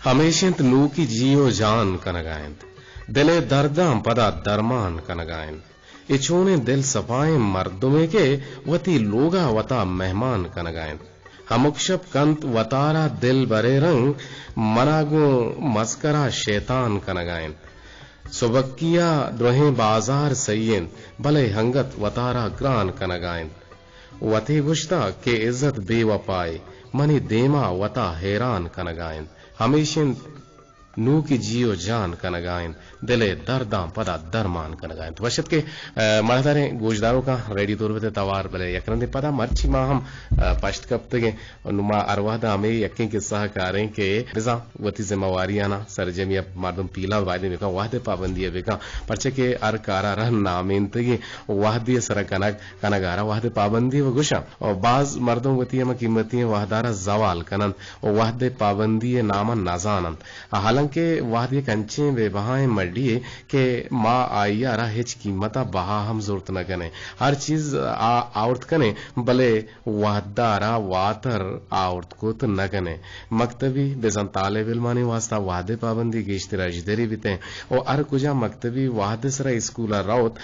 हमेशंत नू की जियो जान कनगायंत दिले दर्दां पदा दरमान कनगायंत इचोने दिल सफाए मर्दुमे के वती लोगा वता मेहमान कनगायंत हमुक्षप कंत वतारा दिल बरे रंग मनागो मस्करा शैतान कनगायंत सुबक्किया द्रोहे बाजार सैयन भले हंगत वतारा ग्रान कनगायंत वते गुश्ता के इज्जत बेवफाए मनी देमा वता हैरान कनगायंत हमेशन नू की जियो जान कनगायन दिले दर्दां पदा दरमान कनगायन वशत के मरदारे गोजदारों का रेडी तौर पे तवार बले यकरंदे पदा मर्ची मा हम पश्त कप्तगे नुमा अरवादा में यक्के के सहकारें के रिजा वती जिम्मेवारियाना सरजमिया मर्दम पीला वादे में का वादे पाबंदी है का परचे के अर कारा रह नामेंतगे वादे सर कनगारा वादे पाबंदी व गुशा और बाज मर्दों वती म कीमती वाहदारा जवाल कनन और वादे पाबंदी नामा नाजानन हालांकि वादे कंचे वे बहाए मडिए के मां आइया रा हिच कीमता बहा हम जरूरत न कने हर चीज औरत कने भले वाहदारा वातर औरत को तो न कने मकतबी बेजन ताले बिलमानी वास्ता वादे पाबंदी गेश्तरा जदरी बिते और अर कुजा मकतबी वादे सरा स्कूल राउत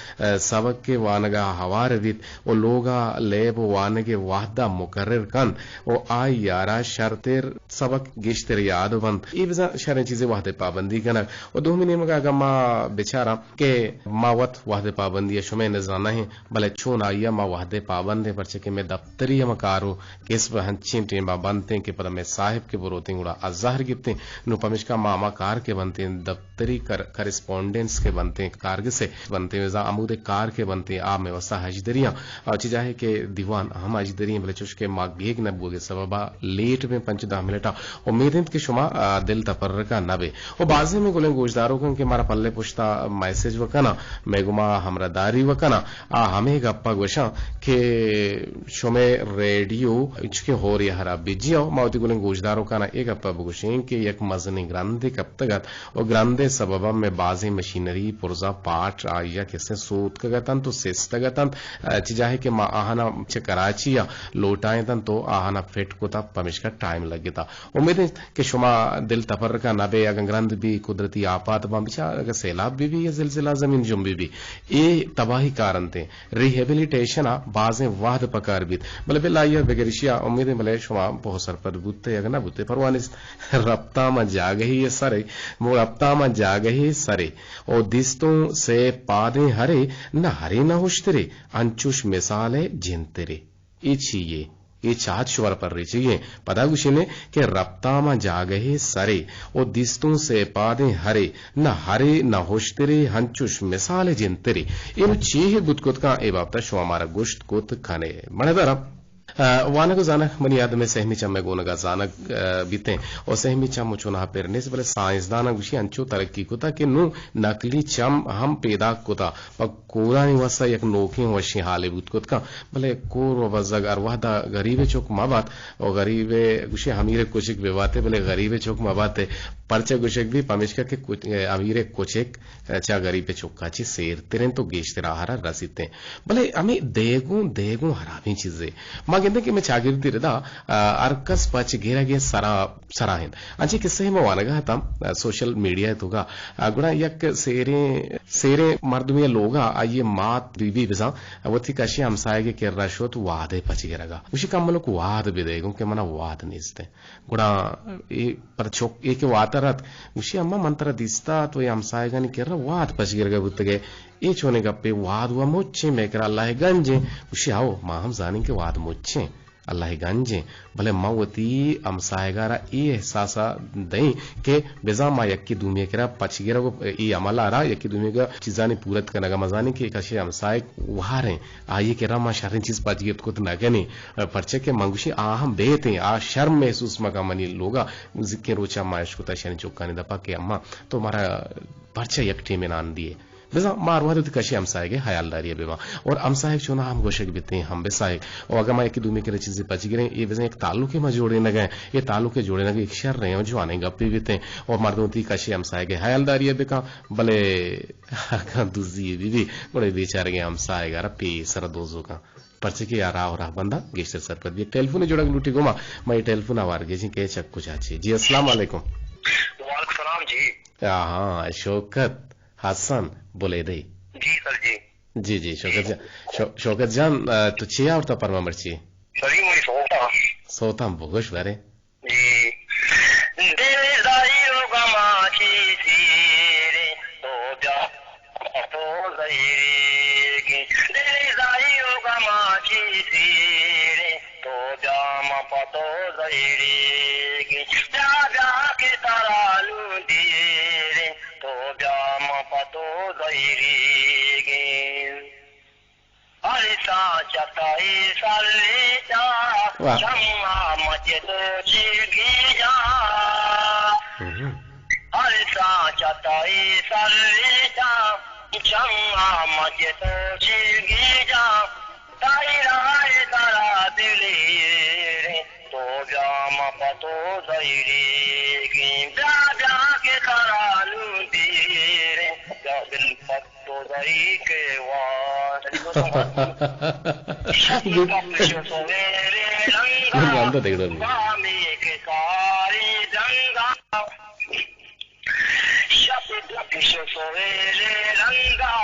सबक के वानगा हवार वित और लोगा लेब वानगे वाहदा मुकर्रर कन और आई यारा शर्तेर सबक गेश्तर याद बंद ई बेजा शरे चीजें वादे पाबंदी कना और दो महीने में का मा बेचारा के मावत वादे पाबंदी शुमे नजराना है भले छोन आइया मा वादे पाबंद है परचे के मैं दफ्तरी मकारो केस हंची टेमा बनते के पर मैं साहिब के बरोते उड़ा अजहर गिफ्ते नु पमिशका मामा कार के बनते दफ्तरी करेस्पोंडेंस के बनते कारग से बनते वजा अमूद कार के बनते आ में वसा हजदरिया और चीजा है के दीवान हम हजदरिया भले चुश के मा गेग न बोगे सबबा लेट में 5-10 मिनट उम्मीद के शुमा दिल तफर का नबे और बाजे में गोले गोजदारों के मारा पल्ले पुश्ता मैसेज वकना मेगुमा हमरादारी वकना आ हमें गप्पा गोशा के शुमे रेडियो इचके हो रही हरा बिजियो मावती गोले गोजदारों का ना एक गप्पा बगुशें के एक मजनी ग्रांदे कप्तगत और ग्रांदे सबबा में बाजे मशीनरी पुरजा पाठ आया किसे सूत कगतन तो सिस्तगतन चीजा है कि मा आहाना चे कराची या लोटाए तन तो आहाना फिट को ता पमिश का टाइम लगे था उम्मीद है कि शुमा दिल तफर का नबे या गंग्रंद भी कुदरती आपात बिचार सैलाब भी या जिलजिला जमीन जुम्बी भी ये तबाही कारण थे रिहेबिलिटेशन बाजे वाद पकार भी भले बिल्ला बगैरिशिया उम्मीद भले शुमा बहुत सर पर बुते या ना बुते परवानिस रफ्ता में जाग ही ये सरे वो रफ्ता में जाग ही सरे और दिस्तों से पादे हरे न हरे न हुश्तरे अंचुश मिसाले जिनतरे ये चाहत शुवर पर रही चाहिए पदागुशी ने कि रफ्तामा जागहे सरे और दिस्तों से पादे हरे न हरे न होश्तरे हंचुश मिसाले जिनतरे इन चीह गुदकुत का ए बाबता शो हमारा गोश्त कुत खाने मनेदारा वानक जानक मनी याद में सहमी चम गोनगा जानक बीते और सहमी चम चुना पेरने से भले साइंसदान गुशी अंचो तरक्की कुता कि नु नकली चम हम पैदा कुता पर कोरा निवासा एक नोकी वशी हाले बुतकुत का भले कोर वजग अरवादा गरीबे चौक माबात और गरीबे गुशी हमीरे कुचिक बेवाते भले गरीबे चौक माबाते परचे गुशक भी पमिशका के अमीरे कुचिक चा गरीबे चौक काची सेर तेरे तो गेश तेरा हरा रसीते भले हमें देगू हरामी चीजें मागे कि मैं चागिर्दी रदा अरकस पच घेरा गे सराहिन अंचे किस्से में वानगा था सोशल मीडिया तुगा गुणा यक सेरे मर्दमिया लोगा आइए मात बीबी बिजा वथी कशी हमसाए के केर्रा शो तो वादे पच घेरागा उसी कम लोग वाद भी देगो के मना वाद निस्ते गुणा ए पर चोक एक वातरत उसी अम्मा मंत्र दिस्ता तो ये हमसाएगा नहीं केर्रा वाद पच घेरागा बुतगे ये छोने गप्पे वाद हुआ मुच्छे में करा अल्लाह गंजे उसी आओ मां हम जाने के वाद मुच्छे अल्लाह गंजे भले मवती अमसायगारा ये एहसासा दई के बेजा मा यक्की दुमिया करा पचगेरा को ये अमल आ रहा यक्की दुमिया का चीजानी पूरत करने मजानी के कशे अमसाय वहारे आइए के रमा शरण चीज पचगेत को न गनी परचे के मंगुशी आ हम बेते आ शर्म महसूस मका मनी लोगा जिक्के रोचा मायश को तशनी चुकाने दपा के अम्मा तो हमारा परचे यकटे में नान दिए बेजा मारवाद कशी हमसाएगे हयालदारी बेवा और हमसाए चुना हम गोशक बीते हम बेसाए और अगर मैं दुमी के चीजें बच गिरे ये बेजा एक ताल्लुके में जोड़े न गए ये ताल्लुके जोड़े न गए एक शर रहे जो आने गप्पे बीते और मर्दों कशी हमसाएगे हयालदारी बेका भले दूसरी बीवी बड़े बेचारे गए हमसाएगा पे सर दोजों का पर्चे के यार और बंदा गेस्टर सर पर टेलीफोन जोड़ा लूटी गोमा मैं टेलीफोन आवार गे जी के चक कुछ अच्छी जी अस्सलाम वालेकुम وعلیکم السلام جی. ہاں شوکت حسن بولے دے جی سر جی. جی شوکت جان تو چی آورتا پرما مرچی سری موی سوتام بگوش بره جی. دل زائیو گما کی سیرے تو جا تو زہیرے کی. دل زائیو گما کی سیرے تو جام پتو زہیرے کی. جا جا کے ترالو دیرے تو جام پتو زہیرے کی. ہرسا چتائی سلے جا شما مچے تو چیگی جا. ہرسا چتائی سلے جا شما مچے تو چیگی جا. تائی رائے ترا دلی رے تو جام پتو زہیرے کی. جا جا کے کرالو دیرے جا دل پتو زہی کے وار. گاندو دیکھ دو سویرے رنگا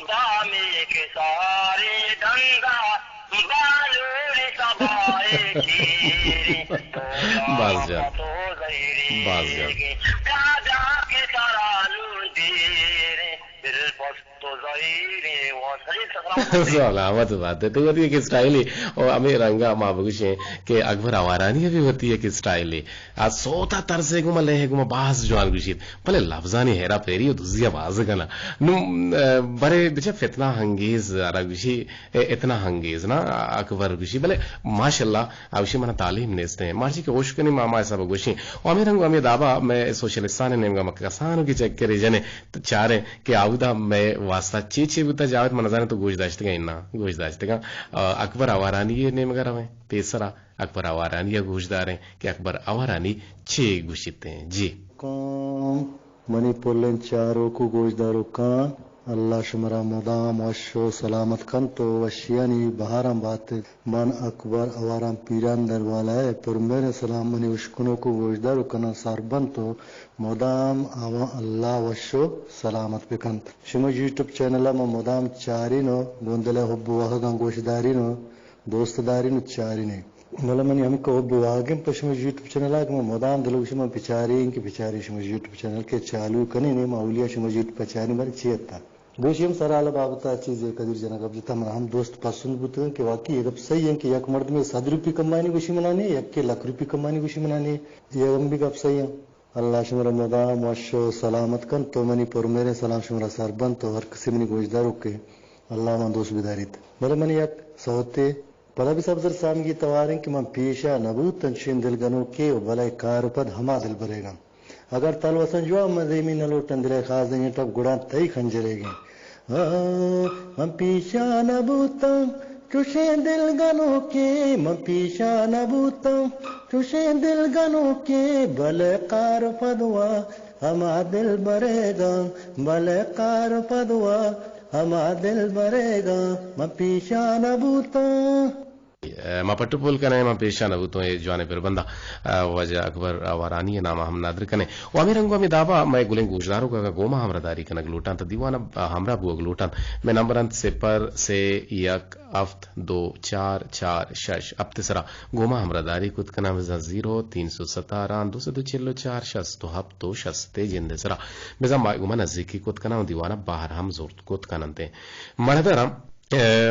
بامی کے سارے دنگا بالوری سبائے چیری باز جان جا جا کے ترالو دیرے دل پستو زہیرے. سلامت بات ہے. تو ہوتی ہے کہ اسٹائل اور ہمیں رنگا ماں بگوشیں کہ اکبر آوارانی بھی ہوتی ہے کہ اسٹائل آج سوتا ترسے گما لے گما باز جوان گوشید بھلے لفظانی ہیرا پھیری و دوزیا باز کنا نو برے بچے فتنہ ہنگیز آرا گوشی اتنا ہنگیز نا اکبر گوشی بھلے ماشاءاللہ آوشی منا تعلیم نیستے ہیں مارچی کے اوشکنی ماما ایسا بگوشیں اور ہمیں رنگو ہمیں دابا میں سوشلستان نیمگا مکسانو کی چک کرے جنے چارے کہ آودا میں واسطہ چی بوتا جاوت منظر تو گوش داشتے گا انہا گوش داشتے گا. اکبر آوارانی نیم گا رویں تیسرا اکبر آوارانی گوش داریں کہ اکبر آوارانی چھ گوشتے ہیں. جی منی پولن چاروں کو گوش دارو کان اللہ شمرا مدام وشو سلامت کن تو وشیانی بہارم بات من اکبر اوارام پیران در والا ہے پر میرے سلام منی وشکنوں کو گوش دارو کنا ساربن تو مدام آوا اللہ وشو سلامت بکن. شما یوٹیوب چینل ما مدام چارینو گوندلے حب وحگان گوش دارینو دوست دارینو چارینو ملا منی ہم کو حب وحگان پشما یوٹیوب چینل آگا مدام دلو شما پچاری کہ پچاری شما یوٹیوب چینل کے چالو کنی نیم اولیاء شما یوٹیوب پچاری ماری چیتا گوشیم سرال بابتا چیزیں قدر جنگ اب جتا ہم دوست پسند بوتے ہیں کہ واقعی ایک اب صحیح ہے کہ یک مرد میں 100 روپی کمانی گوشی منانی یک کے لاکھ روپی کمانی گوشی منانی یہ ہم بھی کب صحیح ہیں. اللہ شمرا مدام وشو سلامت کن تو منی پر میرے سلام شمرا سربن تو ہر کسی منی گوشدارو کے اللہ من دوست بداریت میرے منی یک سوتے پدا بھی سب زر سامگی تواریں کہ من پیشا نبوت تنشین دل گنو کے بلائے کار پد ہما دل برے گا اگر تلوسن جو مزیمی نلوٹن دلے خاص دیں تب گڑان تئی کھنجرے گے. من پیشا نبوتم چوشے دل گنو کے من پیشا نبوتم چوشے دل گنو کے بلے کار پدوا ہما دل برے گا بلے کار پدوا ہما دل برے گا من پیشا نبوتم. ما پٹو پول کنے ما پیشا نبوتوں یہ جوانے پر بندہ وجہ اکبر آوارانی نامہ ہم نادر کنے و امیر رنگو ہمیں دابا میں گلیں گوشداروں کا گوما ہمرا داری کنگ لوٹان تا دیوانا ہمرا بو گلوٹان میں نمبران 0 سے 1 افت 2 4 4 6 اب تسرا گوما ہمرا داری کت کنا وزا 0 317 244 شست تو ہب تو شستے جندے سرا بزا گوما نزدیکی کت کنا دیوانا باہر ہم زورت کت کننتے مردرم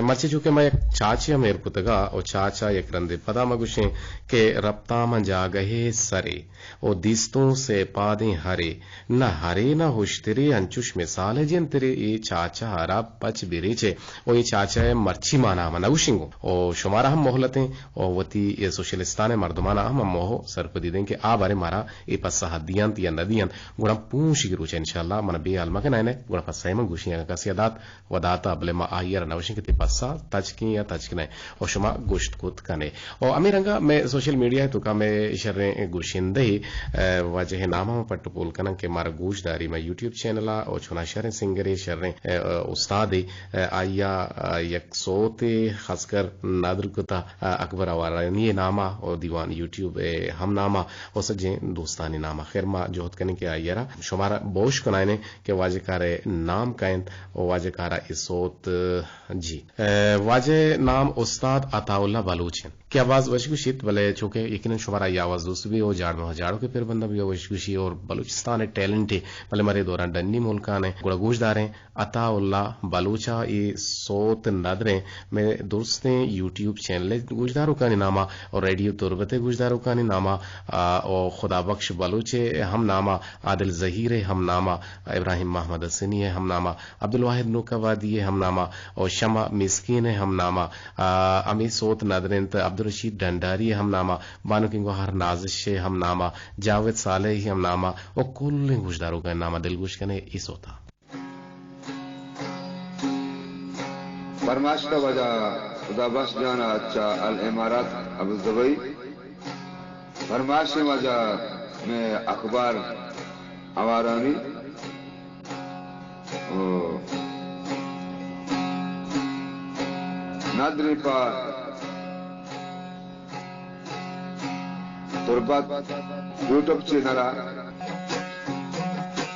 مرچے چونکہ میں ایک چاچی میر پتگا اور چاچا ایک رندے پدا مگوشیں کہ ربطا من جا گہے سرے او دیستوں سے پادیں ہرے نہ ہرے نہ ہوشترے انچوش مثال ہے جن تیرے یہ چاچا ہرا پچ بیرے چے او یہ چاچا مرچی مانا ہم نگوشنگو او شمارا ہم محلتیں او وتی یہ سوشلستان مردمانا ہم موہو سرپدی دیں کہ آبارے مارا ای پسا حدیان یا ندیان گوڑا پونشی گروچے انشاءاللہ من بے علمہ کے نائنے گوڑا پسا ایمن گوشیاں کا سیادات وداتا بلے ما آئیر نوش گوشن کے پاسا تجکی یا تجکنے اور شما گوشت کود کنے اور امیرنگا میں سوشل میڈیا تو کا میں شریں گوشندے واجہ نامہ پٹ پول کنن کے مار گوش داری میں یوٹیوب چینل اور چھنا شریں سنگرے شریں استاد آیا یک صوت خاص کر نادر کتا اکبر اوارانی نامہ اور دیوان یوٹیوب ہم نامہ اور سجیں دوستانی نامہ خیر ما جوہد کرنے کے آئیرا شمارا بوش کنائنے کہ واجہ کارے نام کائن اور واجہ کارا صوت جی واجہ نام استاد عطا اللہ بلوچ ہیں کہ آواز وشگوشیت بلے چونکہ یقیناً شمارا یہ آواز دوست بھی ہو جاڑ میں جاڑوں کے پھر بندہ بھی وشگوشی اور بلوچستان ٹیلنٹ ہے بلے مرے دوران ڈنی ملکان ہیں گڑا گوش داریں عطا اللہ بلوچا یہ صوت نادریں میں دوستیں یوٹیوب چینل گوشداروں کا نامہ اور ریڈیو تربت گوشداروں کا نامہ اور خدا بخش بلوچ ہم نامہ عادل ظہیر ہم نامہ ابراہیم محمد حسنی ہم نامہ عبدالواحد نوکوادی ہم نامہ اور شمع مسکین ہم نامہ امی صوت نادریں عبدالرشید ڈنڈاری ہم نامہ بانو کی گوہر نازش ہم نامہ جاوید صالح ہم نامہ اور کل گوشداروں کا نامہ دل گوش کنے اس ہوتا فرماش کا وجہ خدا بخش جانا اچھا الامارات ابو ظبی فرماش کی وجہ میں اخبار اوارانی نادری پا تربت یوٹیوب چینل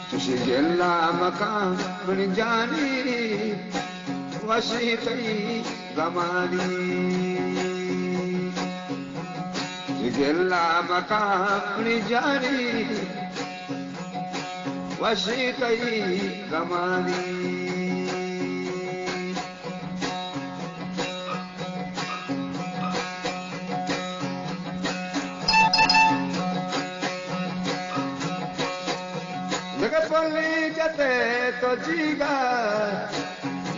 تشی گلا مکان من جانی وشیقی زمانی گلا مکان من جانی وشیقی زمانی تو جیگا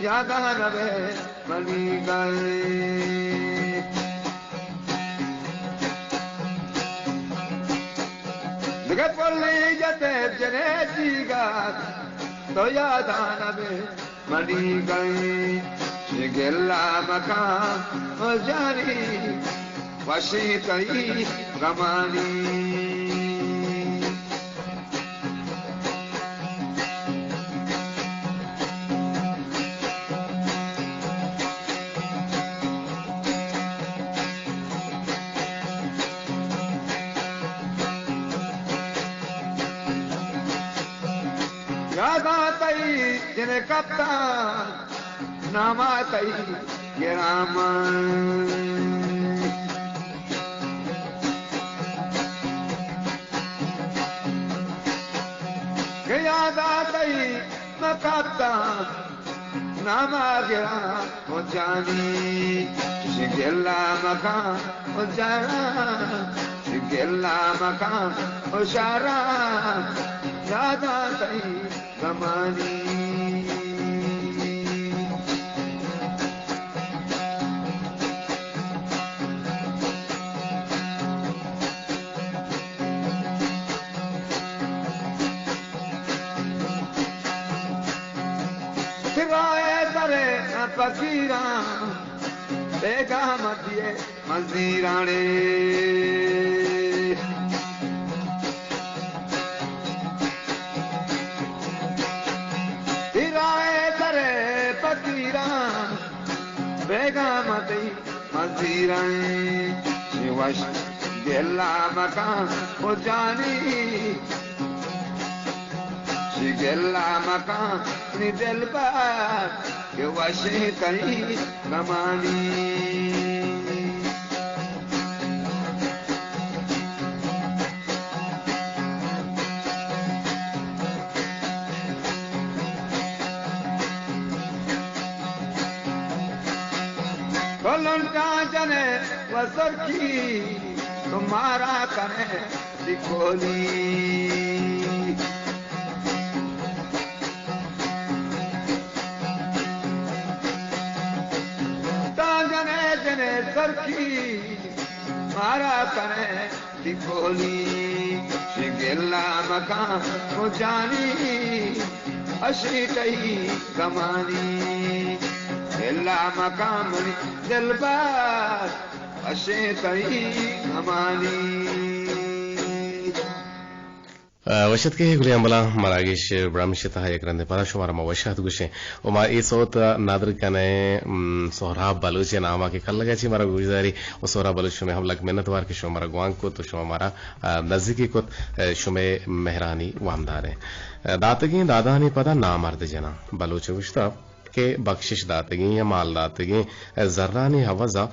یاد رہے بنی گئے دیکھے پولی جتے جنے جیگا تو یاد رہے بنی گئے گلا مکان ہو جاری وشی کئی گمانی یاد آتی جنہیں کپتان نام آتی گرام یاد آتی میں کپتان نام گرام ہو جانی گلا مکان ہو جانا گلا مکان ہو شارا یاد آتی زمانی سوائے درے فقیران بیگا مدیے مزیرانے بیگا مدی مزیرائیں شیوش گلا مکان ہو جانی شی گلا مکان نی دل بار کہ وشی کئی گمانی لنٹا جنے وسر کی تمہارا کرے دکھولی تا جنے جنے سر کی مارا کرے دکھولی شگلا مکان ہو جانی اشی کئی کمانی الا مقام دلبر اشیتای امانی وشت که گلی امبلا مراگیش برامشت های کرنده پدا شمارا ما وشت گوشه و ما ای صوت نادر کنه سهراب بلوچ ناما که کل لگا چی مرا گوشداری و سهراب بلوچ شما هم لگ منت وار که شما مرا گوان کو تو شما مرا نزدیکی کو شما مهرانی وامداره داتگی دادانی پدا نامرد جنا بلوچ گوشتا کہ بخشش داتگی یا مال داتگی ذرانی حوضا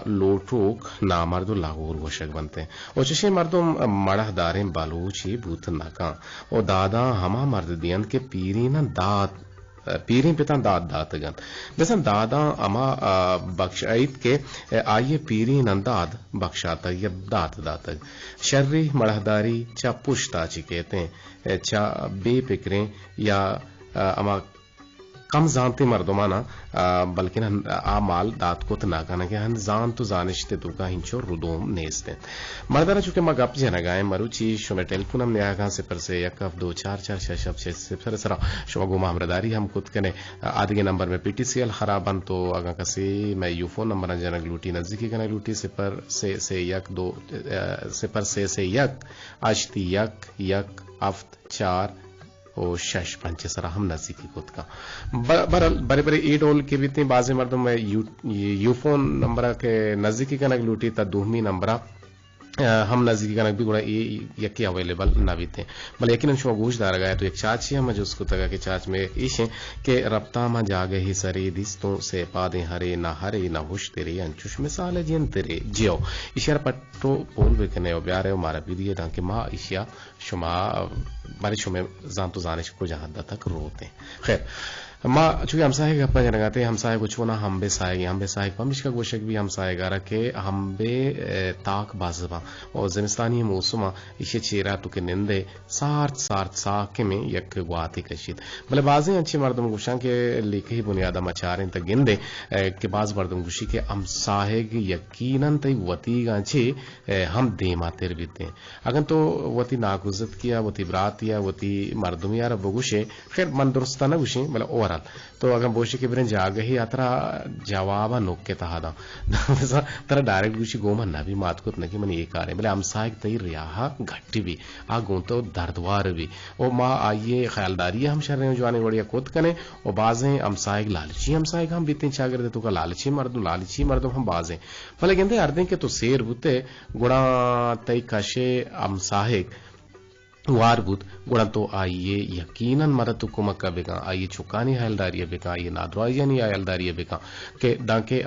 لوٹوک نامرد لاغور گوشک بنتے او چشے مردم مڑہ داریں بلوچی بوت ناکاں او دادا ہما مرد دین کے پیری نا دات پیریں پتا داد داتگن بسن دادا اما بخشائیت کے آئیے پیری ننداد بخشاتا یا دات داتگ شرری مڑہداری چا پشتا چی کہتے ہیں چا بے پکریں یا اما کم زانتے مردمانا بلکہ مال دات کو تناکانا کہ ہن زان تو زانشتے تو کا ہنچو ردوم نیستے مردانا چونکہ ما گپ جنا گائیں مروچی شما ٹیلیفون ہم نیا گاں سپر سے یک اف 24446 سپر سرا شما گوما ہمرداری ہم خود کنے آدھگے نمبر میں پی ٹی سی ایل خرابن تو اگا کسی میں یو فون نمبر جنگ لوٹی نزدیکی کنے لوٹی سپر سے یک 2 سپر سے یک آشتی یک افت 4 او 6 سرا ہم نزدیکی خود کا بڑے بڑے ای ڈول کے بھی بعض مردوں میں یو فون نمبر کے نزدیکی کنک لوٹی تا دوہمی نمبر ہم نزدیکی کنک بھی گوڑا یکی اویلیبل نہ بھی تھے بل یقیناً شما گوش دار گیا تو ایک چاچی ہم جو اس کو تگا کہ چاچ میں ایش ہیں کہ ربطہ ما جاگے ہی سری دستوں سے پادیں ہرے نہ ہوش تیرے انچوش مثال جن تیرے جیو اشار پٹو پول بکنے و بیارے و مارا بھی دیئے دانکہ ما اشیا شما بارے شما زان تو زانش کو جہاں دا تک روتے ہیں خیر ما چونکہ ہمسائے گا اپنا جنگاتے ہمسائے کو چونا ہم بے سائے گی ہم بے سائے پمش کا گوشک بھی ہمسائے گا رکھے ہم بے تاک بازبا اور زمستانی موسما اسے چیرا تو کے نندے سارت ساکے میں یک گواتی کشید بلے بازیں اچھی مردم گوشاں کے لکھے ہی بنیادہ مچاریں تا گندے کہ باز مردم گوشی کے ہمسائے گی یقیناً تی وطی گانچے ہم دیما تیر بیتے ہیں اگر تو وطی ناگزت کیا وطی برات یا وطی مردم یارا بگوشے خیر من درستہ نہ گوشیں بلے اور تو اگر بوشی کے برن جاگہ ہی اترا جوابا نوک کے تہادا ترا ڈائریکٹ گوشی گوما نہ بھی مات کو نکی من ایک آرے بلے ہمسائک تی ریاہا گھٹی بھی گونتو دردوار بھی او ما آئیے خیالداری ہم شر رہے ہیں جوانے وڑیا کود کنے او بازیں ہمسائک لالچی ہمسائک ہم بیتیں چاگر دے تو کا لالچی مردم ہم بازیں بلے گندے اردیں کہ تو سیر بوتے گڑا تی کشے ہمسائک وار بود گڑا تو آئیے یقیناً مرد کو مکہ بکا آئیے چکانی حیلداری بکا آئیے نادروائی یعنی حیلداری بکا کہ دانکہ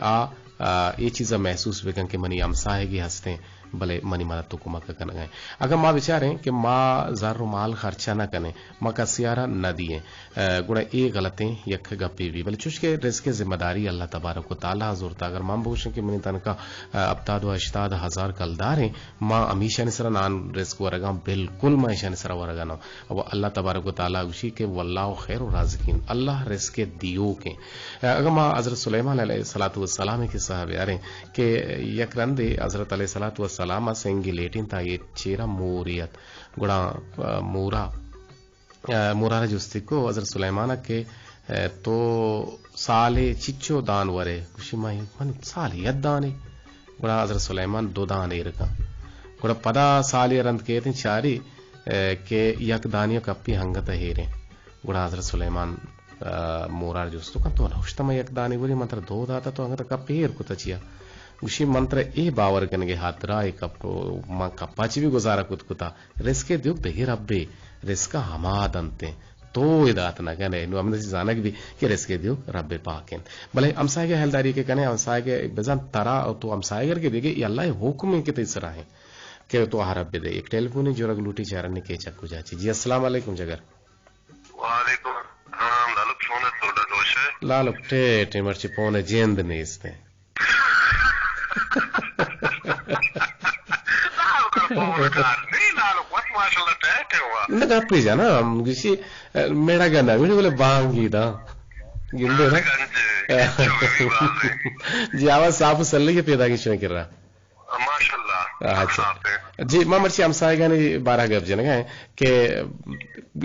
یہ چیزا محسوس بکن کہ منی ہمسائے گی ہستے بلے منی مرد تو کو مکہ کن گئے اگر ماں بچاریں کہ ماں زر و مال خرچہ نہ کنے مکہ سیارہ نہ دیے گڑا اے غلطیں یک گپی بھی بلے چوش کے رزق ذمہ داری اللہ تبارک و تعالی حضور تا اگر ماں بوشن کہ منی تنکا ابتاد و اشتاد ہزار کلداریں ماں امیشہ نسرا نان رزق ورگا بالکل ماں ایشہ نسرا ورگا نو اب اللہ تبارک و تعالی گوشی کہ واللہ خیر و رازقین اللہ رزق دیو کے اگر ماں حضرت سلیمان علیہ السلام کے صحابہ آریں کہ یک رندے حضرت علیہ السلام سلامہ سنگی لیٹین تا یہ چیرا موریت گڑا مورا جستی کو حضرت سلیمانہ کے تو سالے چچو دان ورے کشی ماہی من سالی ید دانے گڑا حضرت سلیمان 2 دانے رکا گڑا پدا سالی رند کہتے ہیں چاری کہ یک دانیوں کپی ہنگتا ہیرے گڑا حضرت سلیمان مورا جستو کن تو نوشتا میں یک دانے گوری منتر 2 داتا تو ہنگتا کپی ہیر کتا چیا گوشی منتر اے باور کنگے ہاتھ رائے ماں کپاچی بھی گزارا کت کتا رزق دیو بہی ربے رزق ہما دنتے تو ادات نہ کہنے نو ہم نے جانا بھی کہ رزق دیو رب پاکیں بلے ہمسائے کے حلداری کے کہنے ہمسائے کے بزن ترا تو ہمسائے کر کے دیکھے یہ اللہ حکم ہے کہ تیسرا ہے کہ تو رب دے ایک ٹیلی فون جو رگ لوٹی چارن نے کے چکو جاچی جی السلام علیکم جگر وعلیکم السلام لالک سونے توڑا دوشے لالک ٹے مرچی پونے جیند نیستے نہ پی جانا کسی میرا گانا میرے بولے بانگی دا گندے نا جی آواز صاف سلی کے پیدا کچھ نہیں کر رہا ماشاءاللہ अच्छा जी मामरची हमसायगानी 12 गप जनगा के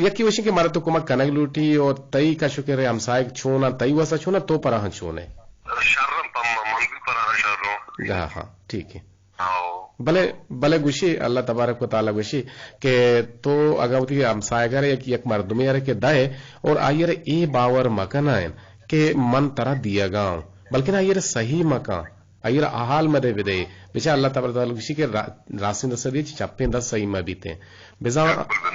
यकी वशी के मारा तो कुमा कनक लूटी और तई का शुक्र हमसाय छोना तई वसा छोना तो परह छोने शर्रम पम्मा मन भी परह शर्रो हाँ हाँ ठीक है भले भले गुशी अल्लाह तबारक व तआला गुशी के तो अगवती हमसायगर एक मर्दमी यार के दाए और आयर ए बावर मकनायन के मन तरह दिया गांव बल्कि ना आयर सही मकान आयर आहाल मदे विदे बेचा अल्लाह तबारक व तआला गुशी के रासिन दसदी चप्पे दस सही में बीते बेजा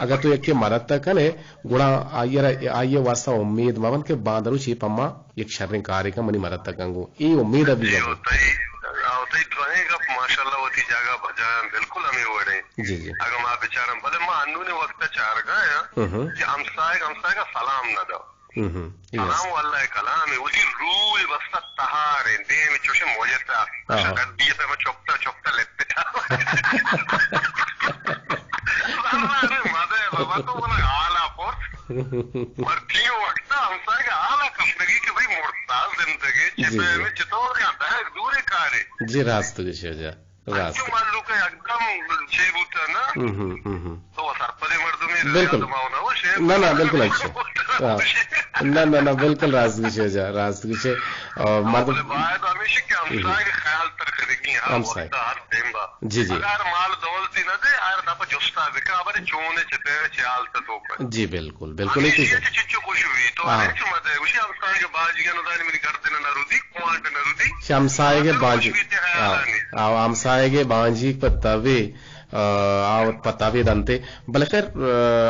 अगर तो एक के मदद तक ने गुणा आयर आये वास्ता उम्मीद मवन के बांदरू छी पम्मा एक शर्रिन कार्य का मनी मदद तक अंगो ए उम्मीद अभी रहेगा माशाल्लाह वती जगह बजा बिल्कुल हमें वड़े जी जी अगर मां बेचारा भले मां अन्नू ने वक्त चार गया कि हमसाय का सलाम न दो सलाम अल्लाह कलाम है उसी रूल बस तहार दे में चोशे मोजता अगर दिए पे मैं चोपता लेते था अरे मादे बाबा तो बोला आला पर मर्जी वक्त हमसाय का आला कपड़गी के भाई मोड़ता जिंदगी चिपे में चितौर आता है दूर कार्य जी रास्त दिशे जा रास्त मालूम का एकदम शेर होता ना तो सरपदे मर्दमी बिल्कुल ना ना बिल्कुल अच्छा ना ना ना बिल्कुल रास्त दिशे जा रास्त दिशे और मर्द बात हमेशा के हमसाय के ख्याल तर करेगी हमसाय जी जी अगर माल दौलती न दे आयर दापा जोस्ता बिका अबरे चोने चते चाल तो जी बिल्कुल बिल्कुल ही चिच्चू खुश हुई तो नेक्स्ट मत है उसी हमसाय के बाजी के नदानी मेरी करते न नरुदी क्वांट नरुदी हमसाय के बाजी हमसाय के बाजी पत्तावे आवत पत्तावे दंते बलकर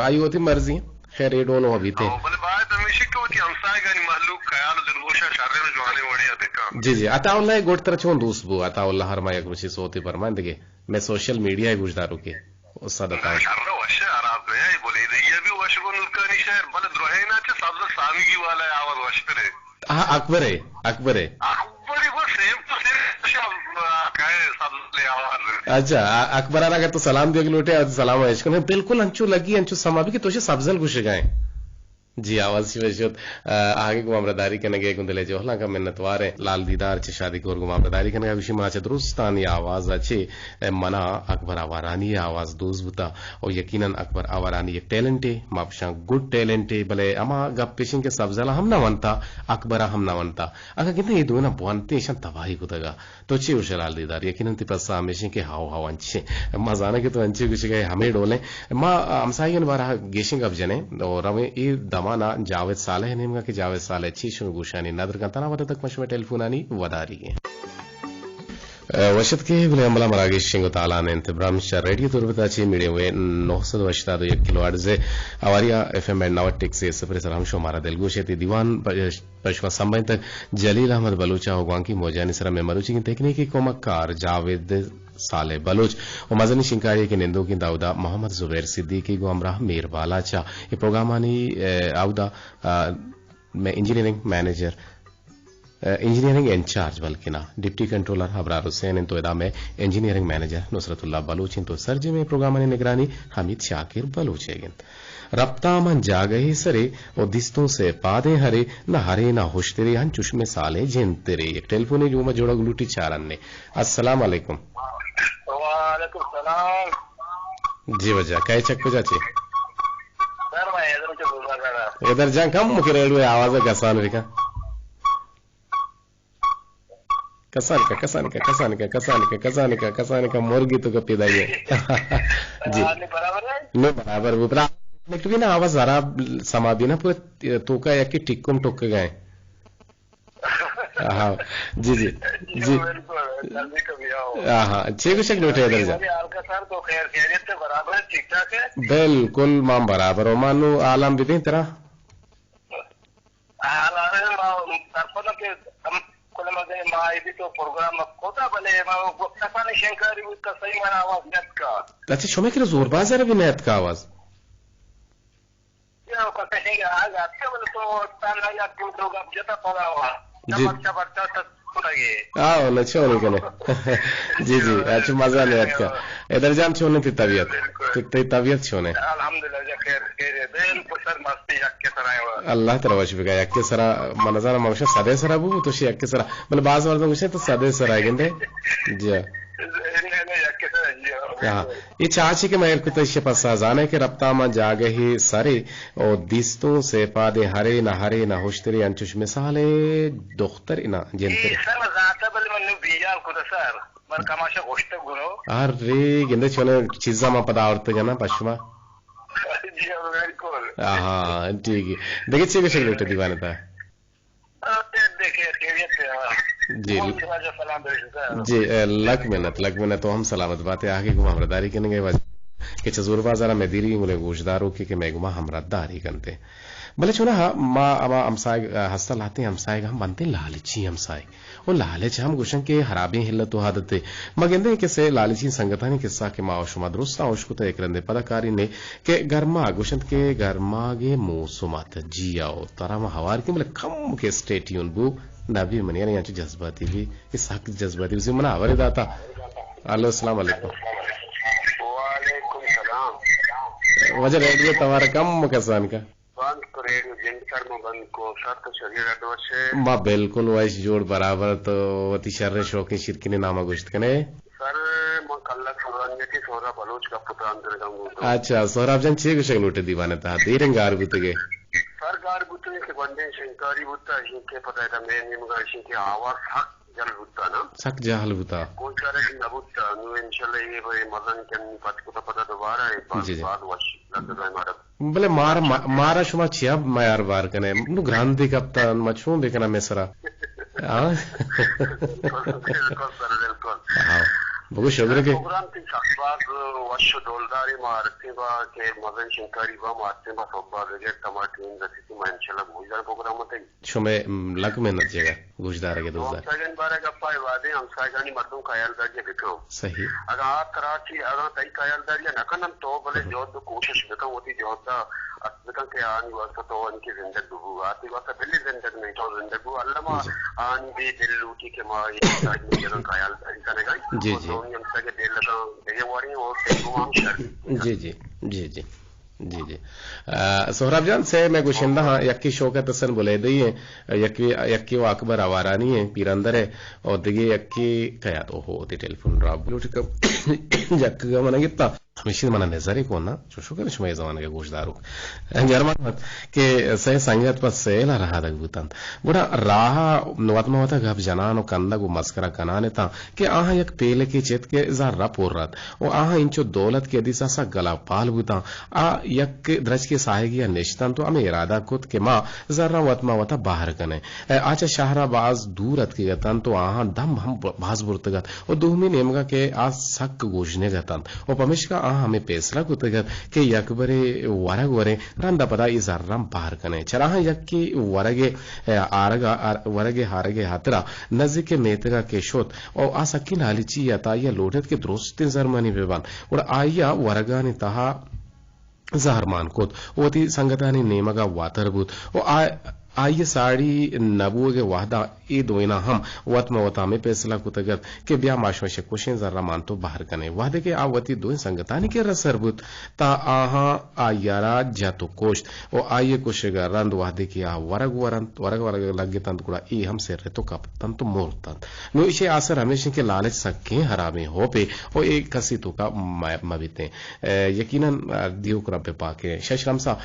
आई होती मर्जी खैर ये दोनों अभी थे बले बात हमेशा के होती हमसाय का महलूक ख्याल दिलगोशा शारे में जोने वड़िया देखा जी जी अताउल्लाह गोट तरह छोन दूसबू अताउल्लाह हर माया कुछ सोती परमांदगे मैं सोशल मीडिया गुजदारू के उस सदता शारा वशे आराब है बोले ये भी वश को नुकनी शहर बले द्रोहेना के सबसे सामगी वाला है आवाज वश करे हां अकबर है अकबरी वो सेम तो सेम काय सबले आवाज अच्छा अकबर आला तो सलाम दिया लोटे सलाम है इसको बिल्कुल अंचू लगी अंचू समाबी की तोशे सब्जल घुस गए जी आवाज शिवशोत आगे गुमामदारी करने गए गुंदले जो हला का मिन्नतवार है लाल दीदार चे शादी को गुमामदारी करने का विषय में दुरुस्तानी आवाज अच्छे मना अकबर आवारानी आवाज दोस्त बुता और यकीनन अकबर आवारानी एक टैलेंट है मापशा गुड टैलेंट है भले अमा गप पेशिंग के सब्जला हम ना वनता अकबरा हम ना वनता अगर कितने ये दोनों बनते ईशान तबाही को तगा तो चे उसे लाल दीदार यकीनन तिपसा हमेशा के हाव अंचे मजाना के तो अंचे कुछ गए हमें डोले माँ हमसाई बारा गेशिंग अब जने और हमें ये दमाना जावेद सालेह नेमगा की जावेद सालेह चीशुन गुशानी नदर कंतना वदा तक मशमे टेलीफोनानी वदारी वशत के बिले अमला मरागेश सिंह ताला ने इंतब्राम शर रेडियो तुरबता ची मीडिया वे 900 वशता दो 1 किलो से आवारिया एफएम एंड नावटिक से सफर सलाम शो मारा दिलगोशे ती दीवान पशवा संबंध तक जलील अहमद बलूचा होगां की मोजानी सरा में मरुची की तकनीकी कोमकार जावेद साले बलोच और मजनी शिंकारी के निंदो की दाऊदा मोहम्मद जुबैर सिद्दीकी को अमराह मीर बालाचा ये प्रोग्रामानी आउदा में इंजीनियरिंग मैनेजर इंजीनियरिंग इंचार्ज बल्कि ना डिप्टी कंट्रोलर अबरार हुसैन इन तो इदा में इंजीनियरिंग मैनेजर नुसरतुल्लाह बलूच इन तो सर्जे में प्रोग्रामानी निगरानी हमीद शाकिर बलूच रब्ता मन जा गए सरे और दिस्तों से पादे हरे न हरे न होश तेरे हन चुश्मे साले जिन तेरे एक टेलीफोन जो में जोड़ा गुलूटी चारन ने अस्सलाम वालेकुम वालेकुम सलाम जी वजह काय चक पे जाचे सर मैं इधर से बोल रहा था इधर जा कम मुके रेलवे आवाज गसान रिका कसान का मुर्गी तो कपी दाइए जी बराबर है मैं बराबर वो लेकिन ना आवाज जरा समा भी ना पूरे तोका या कि टिक्कुम टोक गए हाँ जी जी जी हाँ छह कुछ नोटे इधर जा तो खैरियत से बराबर है ठीक ठाक है बिल्कुल माम बराबर हो मानो आलम भी तरह तो प्रोग्राम होता भले शंकर उसका सही माना आवाज नेट का अच्छा शुमे के जोर बाजार भी नेट का आवाज आज आपके बोले तो जता पड़ा हुआ आओ न छोने के जी जी अच्छा मजा नहीं आज का इधर जाम छोने थी तबीयत छोने अल्लाह तरह वश बिगा यक्के सरा मनजाना ममशा सदे सरा बु तो यक्के सरा मतलब बाज वर्दों से तो सदे सरा गेंदे जी ये चाची के मैं कुछ पसा जाने के रफ्ता में जागे ही सारे और दिस्तों से पादे हरे न होश्तरी अंचुश मिसाले दोख्तर इना जेंतर सर जाता बल मनु बियाल को सर मर कमाशा गोष्ट गुनो अरे गिंदे चोने चीजा में पदार्थ जना पश्चिमा जी बिल्कुल हाँ ठीक है देखिए चीज़ कैसे लुटे दीवाने था जी जी लक में तो हम सलामत बातें आगे गुमा हमरादारी करने वजह कि चजूरबा जरा मैं दीरी मुले गोशदारों की मैं गुमा हमरादारी करते भले चुना माँ अब हमसाय हस्ता लाते हमसाय हम बनते लालची हमसाय और लालच हम गुशन के हराबी हिल्लत तो हादते मगेंदे के से लालची संगठन किस्सा के माओ शुमा दुरुस्ता औशको तो एक रंदे पदाकारी ने के गर्मा गुशन के गर्मा गे मौसुमात जियाओ तरामा हवार के मतलब कम के स्टेट्यून बु नबी मनिया ने यांची जज्बाती भी इस हक जज्बाती भी मना हवारे दाता अल्लाह अस्सलाम वालेकुम वालेकुम सलाम वजह रेडियो तवारा कम कसान का बंद को रेडियो जिंकर में बंद को शर्त शरीर दोषे मां बिल्कुल वाइस जोड़ बराबर तो वती शर्र शौकी शिरकी ने नामा गोश्त कने सर मैं कल्ला सुरांगे की सोरा बलोच का पुत्र अंदर जाऊंगा अच्छा सोराब जन छे गुशे लोटे दीवाने था देरंगार गुतगे सर गार गुतने के बंदे शिंकारी बुत्ता के पता है मैं निमगा शिंके आवाज हक जल बुत्ता ना सक जहल बुता कोई करे कि नबुत्ता नु इंशाल्लाह ये भाई मदन के पत को पता दोबारा है बाद वश लगता है हमारा भले मारा शुमा छिया मायार बार कने नु ग्रांति कप्तान मछू बेकना मेसरा हां हां बगु शुगर के प्रोग्राम की सखबाग वश डोलदारी मारते बा के मदन शिंकारी बा मारते बा सोबा के टमाटीन रसी में इंशाल्लाह भूजन प्रोग्राम होते शुमे लग में न जगह गुजदार के दोस्त सगन बारे गप्पा वादे हम सागानी मर्दों का यार दर्जे बिको सही अगर आप कराची अगर तई का यार दर्जे नकनम तो भले जो तो कोशिश बिको होती जो ता असलकन के आनी वक्त तो उनकी जिंदगी डूबू आती वक्त बिल्ली जिंदगी नहीं तो जिंदगी अल्लाह आनी भी दिल लूटी के मां ये साइड में जगह का यार दर्जे करेगा जी जी हम सगे दिल लगा ये वारी और तमाम शर जी जी जी जी जी जी सोहराब जान से मैं गुशिंदा हाँ यक्की शौकत हसन बुले दी है यक्की वो अकबर आवारानी है पीरंदर है और दिगे यक्की क्या तो होती टेलीफोन राब जक मन कितना मिशी मन नजरी को ना शुक्र शुमे जमाने के गोशदारू जर्मन के सह संगत पर सेला रहा दगुतन बुड़ा राह नवतमा होता गब जनान कंदा गु मस्करा कनाने ता के आहा एक पेले के चेत के जा रपोर रात ओ आहा इंचो दौलत के दिसा सा गला पाल बुता आ यक द्रज के साहेगिया निश्तन तो हमें इरादा कुत के मां जर्रा वतमा होता बाहर कने आचा शहराबाज दूरत के गतन तो आहा दम हम भाज बुरतगत और दुहमी नेमगा के आज सक गोजने गतन और पमिश का हमें फैसला को तगत के यकबरे वरग वरे रंदा पदा इजर्रम बाहर कने चराहा यक्की वरगे आरगा वरगे हारगे हातरा नजी के मेतगा के शोत और आ सकी नालिची यता या लोटत के दोस्तिन जर्मनी बेबान और आया वरगानी तहा जहरमान कोत ओती संगतानी नेमगा वातरबूत और आइए साड़ी नबू के वादा ई दोइना हम वतमा वता में फैसला कुतगत के ब्या माशवश कुशें जर्रा मान तो बाहर कने वादे के आवती दोइन संगतानी के रसरबुत ता आहा आयारा जातो कोष्ट ओ आइए कुशेगा रंद वादे के आ वरग लगे तंत कुड़ा ई हम से रेतो कप तंत मोर तंत नो इसे आसर हमेशा के लालच सके हरामे हो पे ओ एक कसी तो का मबिते यकीनन दियो करबे पाके शशरम सा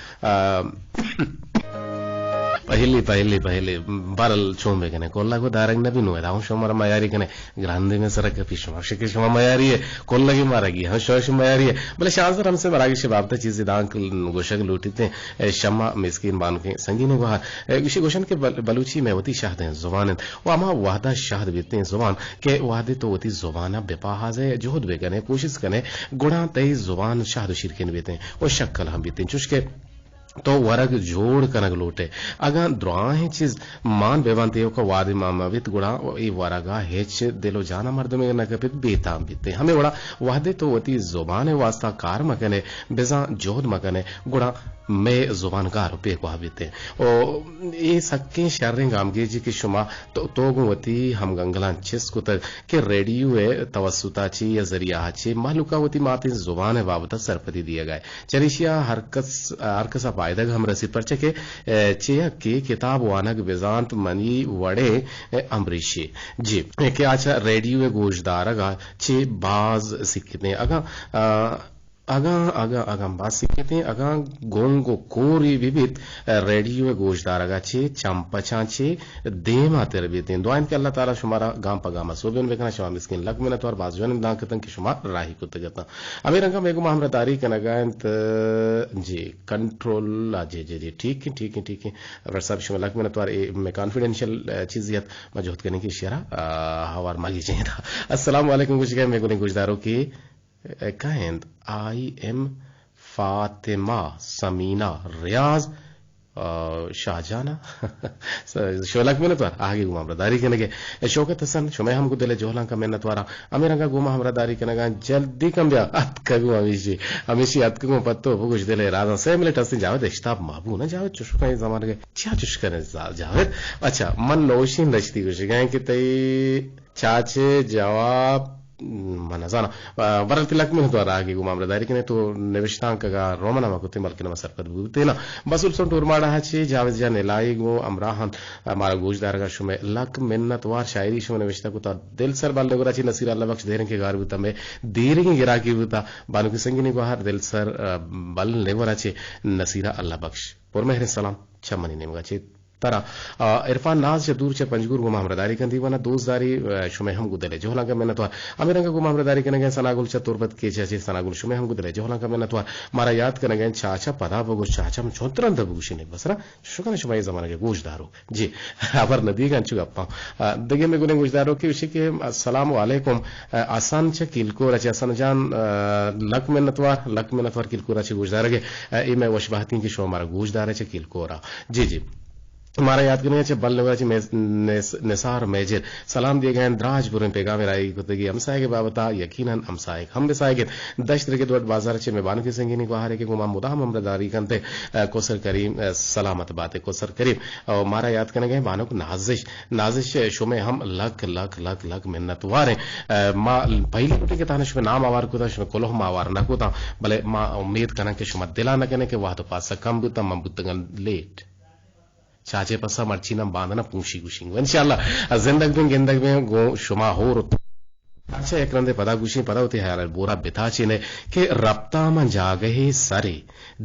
पहले बारल चोंबे कने कोल्ला को दारंग नबी नो दाऊ शोमर मयारी कने ग्रांदे में सरक पिशमा शिके शमा मयारी है कोल्ला की मारेगी हां शोश मयारी है बोले शाजर हमसे मरागी से बाबत चीज दांक गोशक लूटीते शमा मिस्किन बान के संगीन गोहा किसी गोशन के बलूची में होती शाहद है जुबान वो अमा वादा शाहद बीते जुबान के वादे तो होती जुबान बेपाहाज है जोहद बेगने कोशिश कने गुणा तई जुबान शाहद शिरकिन बीते वो शक्ल हम बीते चुशके तो वरग जोड़ कनक लोटे अगर द्रोही चीज मान बेवंती को वादी मामवित गुड़ा ई वरगा हेच दिलो जाना मर्द में नकपित बेताम बीते हमें बड़ा वादे तो वती जुबान वास्ता कार मकने बेजा जोहद मकने गुड़ा میں زبانکار پہ کو حبیتے او یہ سکیں شررنگ آمگی جی کی شما تو گوتی ہم گنگلان چس کو تک کہ ریڈیو ہے توسطا چی یا ذریعہ چی محلوکا ہوتی ماتی زبان بابتا سرپتی دیا گئے چریشیا ہرکسا پائدہ ہم رسید پر چکے چیا کی کتاب وانک بزانت منی وڑے امریشی جی کہ آچھا ریڈیو گوشدار اگا چی باز سکھتے اگا باز سکھتے ہیں اگا گونگو کوری بیت ریڈیو گوشدار اگا چی چمپچاں چی دیما تر بیتے دعائیں کہ اللہ تعالی شمارا گام پا گاما سوبین بکنا شما مسکین لگ منت اور باز جوان دان کتن کہ شما راہی کو تگتا امیر انگا میگو محمد تاریخ نگائنت جی کنٹرول جی ٹھیک ہے اگر صاحب شما لگ منت اور میں کانفیڈنشل چیزیت مجہد کرنے کی اشارہ ہوار مالی چاہیے تھا السلام علیکم کچھ گئے میگو نے گوشداروں کی کہند آئی ایم فاطمہ سمینہ ریاض شاہجانہ شولک منتوار آگے گوما ہمرداری کنگے شوکت حسن شمع ہم کو دل جوہلان کا منتوارا امیرنگا گوما ہمرداری کنگا جلدی کم بیا اتکا گو ہمیشی اتکا گو پتو بگوش دل رازان 6 منٹ ہستی جاوید اشتاب محبو نا جاوید چشو کہیں زمان گئے چیا چش کرنے جاوید اچھا من نوشین رشتی گوشی گئیں کہ تی چاچے جواب منازانا برال تلک میں تو آگے گو معاملہ کنے تو نوشتان کا رومنا مکوتے ملکنا مسرپت بوتے نا بسول سن ٹور ماڑا ہے جاوید جان لائی گو امراہن ہمارا گوشدار کا شمع لک منت وار شاعری شمع نوشتا کو تا دل سر بال لگرا چی نصیر اللہ بخش دیرن کے گار بوتا میں دیرنگ گرا کی بوتا بانو کی سنگینی کو ہر دل سر بال لگرا چی نصیر اللہ بخش پر مہر السلام چمنی نمگا چی ترا عرفان ناز سے دور سے پنجگور گو مامرداری کندی ونا دوزداری شمع ہم گدلے جوہلا کا منتوار امیرنگا گو مامرداری کنگے سناگل چ تربت کے چے سناگل شمع ہم گدلے جوہلا کا منتوار مارا یاد کنگے چاچا پدا بگو چاچا ہم چوترن دبوشی نے بسرا شکن شمع زمانہ کے گوشدارو جی ابر ندی گن چ گپا دگے میں گنے گوشدارو کی وشی کے السلام علیکم آسان چ کیلکو رچ آسان جان لک منتوار کیلکو رچ گوشدار کے ای میں وشبہتی کی شو مارا گوشدار چ کیلکو را جی ہمارا یاد کرنے چ بل لگا چ نثار میجر سلام دیے گئے دراج پور پیغام رائی گتگی ہمسائے کے بابتا یقیناً ہمسائے ہم بسائے گے دشت کے دوٹ بازار چ میں بان کی سنگینی کو ہارے کے گما مدام امرداری کنتے کوسر کریم سلامت باتیں کوسر کریم اور ہمارا یاد کرنے گئے بانو نازش شمع ہم لک منت وارے ما پہلی کوٹی کے تانے شمع نام آوار کو تا شمع کلو ہم آوار نہ کو تا بلے ما امید کرنا کہ شمع دلا نہ کنے کہ وہ تو پاس کم بتا مبتگن لیٹ چاچے پسا مرچی نہ باندھنا پوشی گوشیں انشاءاللہ زندگی میں گو شما ہو رت اچھا ایک رندے پدا گوشیں پدا ہوتی ہے بورا بتا چینے کہ ربطہ من جاگہے سرے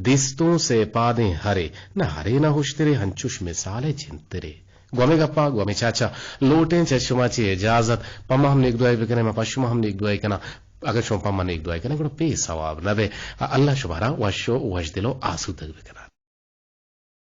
دستوں سے پادیں ہرے نہ ہرے نہ ہوشترے ہنچوش مثالے چنترے گومے گپا گومے چاچا لوٹیں چشما چی اجازت پما ہم نے ایک دعائی بکنے میں پشما ہم نے ایک دعائی کنا اگر شما پما نے ایک دعائی کنا گوڑا پی ثواب نہ بے اللہ شبارا وشو وش دلو آسو تک بکنا